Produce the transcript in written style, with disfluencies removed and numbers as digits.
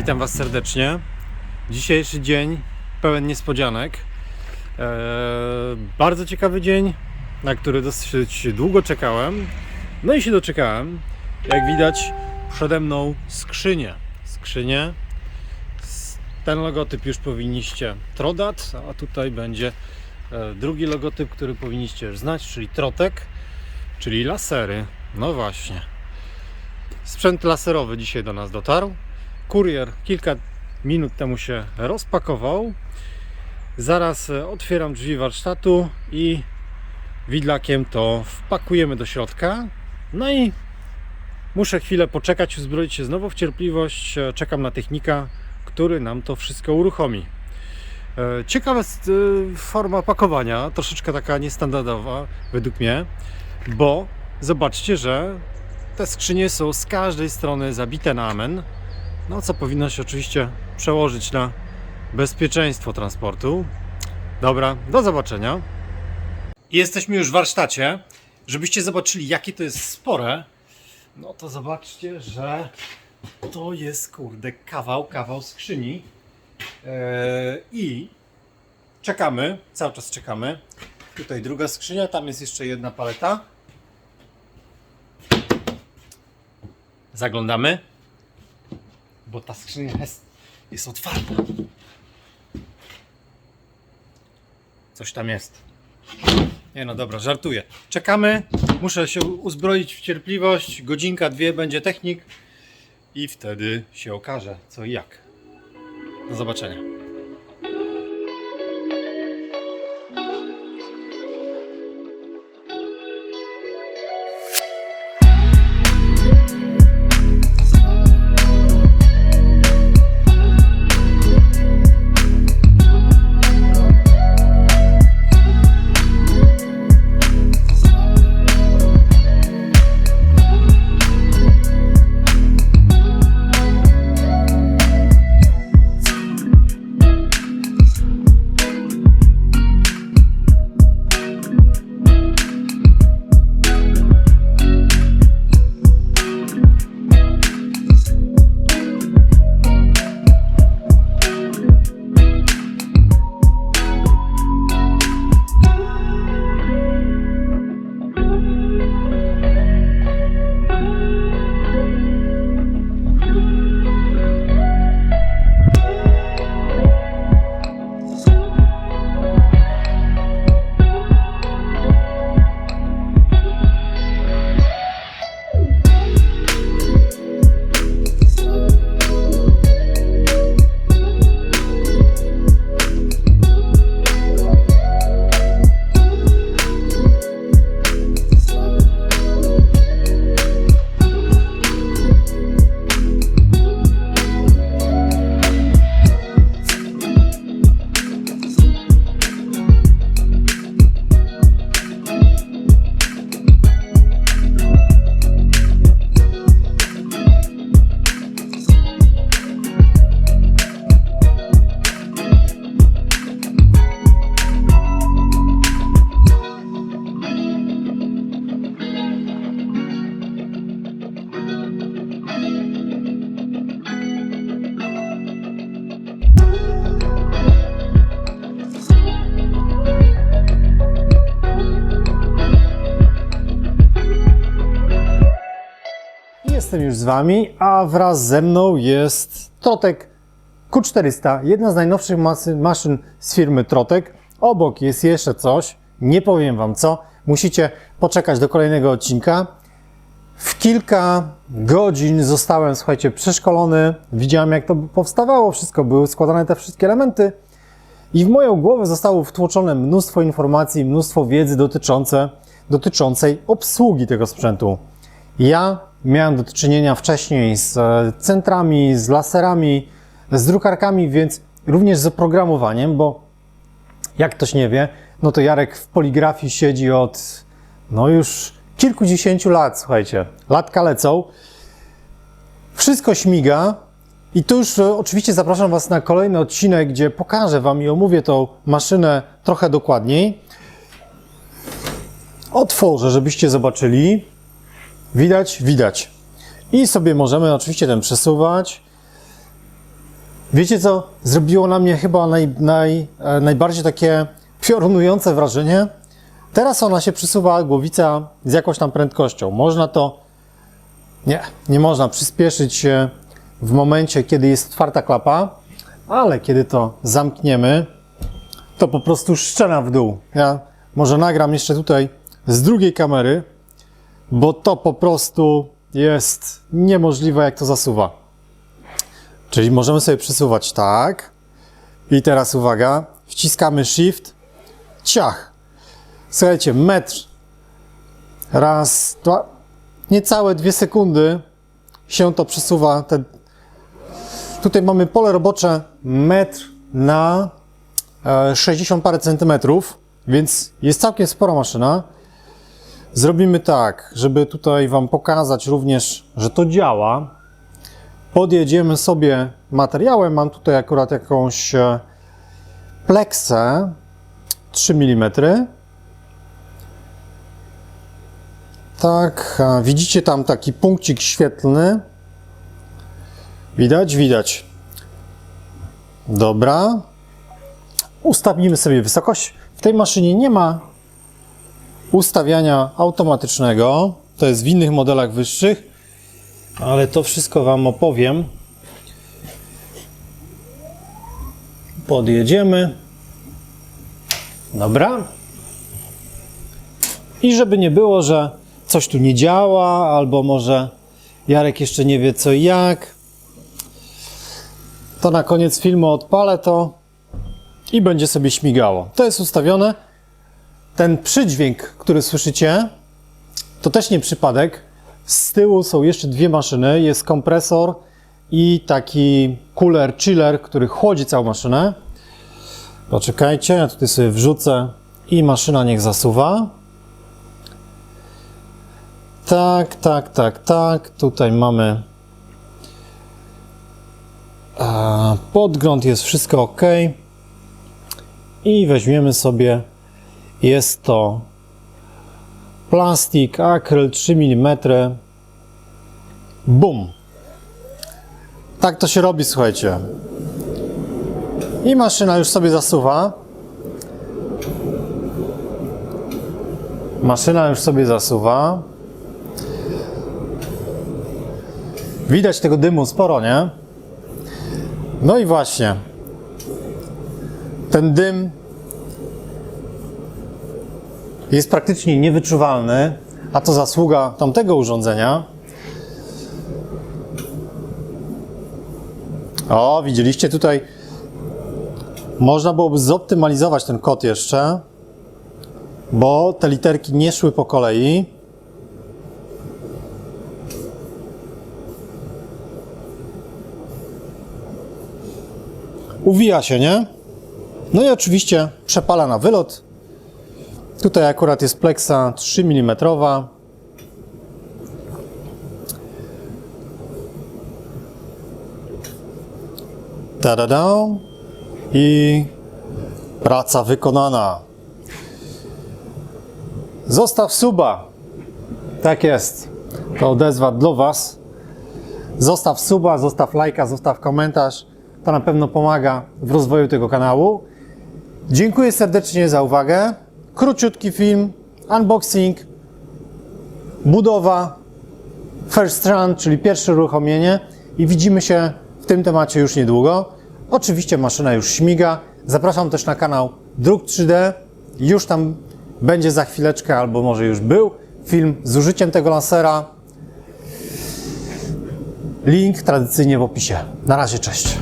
Witam Was serdecznie. Dzisiejszy dzień pełen niespodzianek. Bardzo ciekawy dzień, na który dosyć długo czekałem. No i się doczekałem. Jak widać, przede mną skrzynię. Ten logotyp już powinniście Trodat, a tutaj będzie drugi logotyp, który powinniście już znać, czyli Trotek, czyli lasery. No właśnie. Sprzęt laserowy dzisiaj do nas dotarł. Kurier kilka minut temu się rozpakował. Zaraz otwieram drzwi warsztatu i widlakiem to wpakujemy do środka. No i muszę chwilę poczekać, uzbroić się znowu w cierpliwość. Czekam na technika, który nam to wszystko uruchomi. Ciekawa jest forma pakowania, troszeczkę taka niestandardowa według mnie, bo zobaczcie, że te skrzynie są z każdej strony zabite na amen, no co powinno się oczywiście przełożyć na bezpieczeństwo transportu. Dobra, do zobaczenia. Jesteśmy już w warsztacie. Żebyście zobaczyli, jakie to jest spore, no to zobaczcie, że to jest, kurde, kawał skrzyni. I czekamy, cały czas czekamy. Tutaj druga skrzynia, tam jest jeszcze jedna paleta. Zaglądamy, bo ta skrzynia jest otwarta. Coś tam jest. Nie no dobra, żartuję. Czekamy, muszę się uzbroić w cierpliwość. Godzinka, dwie będzie technik i wtedy się okaże co i jak. Do zobaczenia. Jestem już z Wami, a wraz ze mną jest Trotek Q400, jedna z najnowszych maszyn z firmy Trotek. Obok jest jeszcze coś, nie powiem Wam co, musicie poczekać do kolejnego odcinka. W kilka godzin zostałem, słuchajcie, przeszkolony, widziałem jak to powstawało, wszystko były składane te wszystkie elementy i w moją głowę zostało wtłoczone mnóstwo informacji, mnóstwo wiedzy dotyczącej obsługi tego sprzętu. Ja miałem do czynienia wcześniej z centrami, z laserami, z drukarkami, więc również z oprogramowaniem, bo jak ktoś nie wie, no to Jarek w poligrafii siedzi od już kilkudziesięciu lat, słuchajcie, latka lecą, wszystko śmiga i tu już oczywiście zapraszam Was na kolejny odcinek, gdzie pokażę Wam i omówię tą maszynę trochę dokładniej. Otworzę, żebyście zobaczyli. Widać, widać. I sobie możemy oczywiście ten przesuwać. Wiecie co? Zrobiło na mnie chyba najbardziej takie piorunujące wrażenie. Teraz ona się przesuwa, głowica, z jakąś tam prędkością. Można to... Nie można przyspieszyć się w momencie, kiedy jest otwarta klapa, ale kiedy to zamkniemy, to po prostu szczena w dół. Ja może nagram jeszcze tutaj z drugiej kamery, bo to po prostu jest niemożliwe, jak to zasuwa. Czyli możemy sobie przesuwać tak. I teraz uwaga, wciskamy Shift, ciach. Słuchajcie, metr, raz, dwa, niecałe 2 sekundy się to przesuwa. Tutaj mamy pole robocze metr na 60 parę centymetrów, więc jest całkiem spora maszyna. Zrobimy tak, żeby tutaj Wam pokazać również, że to działa. Podjedziemy sobie materiałem. Mam tutaj akurat jakąś pleksę 3 mm. Tak, widzicie tam taki punkcik świetlny. Widać? Widać. Dobra. Ustawimy sobie wysokość. W tej maszynie nie ma ustawiania automatycznego. To jest w innych modelach wyższych, ale to wszystko Wam opowiem. Podjedziemy. Dobra. I żeby nie było, że coś tu nie działa, albo może Jarek jeszcze nie wie co i jak, to na koniec filmu odpalę to i będzie sobie śmigało. To jest ustawione. Ten przydźwięk, który słyszycie, to też nie przypadek. Z tyłu są jeszcze 2 maszyny. Jest kompresor i taki cooler, chiller, który chłodzi całą maszynę. Poczekajcie, ja tutaj sobie wrzucę i maszyna niech zasuwa. Tak. Tutaj mamy podgląd, jest wszystko ok. I weźmiemy sobie, jest to plastik, akryl 3 mm. Bum! Tak to się robi, słuchajcie. I maszyna już sobie zasuwa. Maszyna już sobie zasuwa. Widać tego dymu sporo, nie? No i właśnie. Ten dym jest praktycznie niewyczuwalny, a to zasługa tamtego urządzenia. O, widzieliście tutaj, można byłoby zoptymalizować ten kod jeszcze, bo te literki nie szły po kolei. Uwija się, nie? No i oczywiście przepala na wylot. Tutaj akurat jest pleksa 3 mm. Ta-da-da. I praca wykonana. Zostaw suba. Tak jest. To odezwa dla Was. Zostaw suba, zostaw lajka, zostaw komentarz. To na pewno pomaga w rozwoju tego kanału. Dziękuję serdecznie za uwagę. Króciutki film, unboxing, budowa, first run, czyli pierwsze uruchomienie i widzimy się w tym temacie już niedługo. Oczywiście maszyna już śmiga. Zapraszam też na kanał Druk 3D. Już tam będzie za chwileczkę, albo może już był film z użyciem tego lasera. Link tradycyjnie w opisie. Na razie, cześć.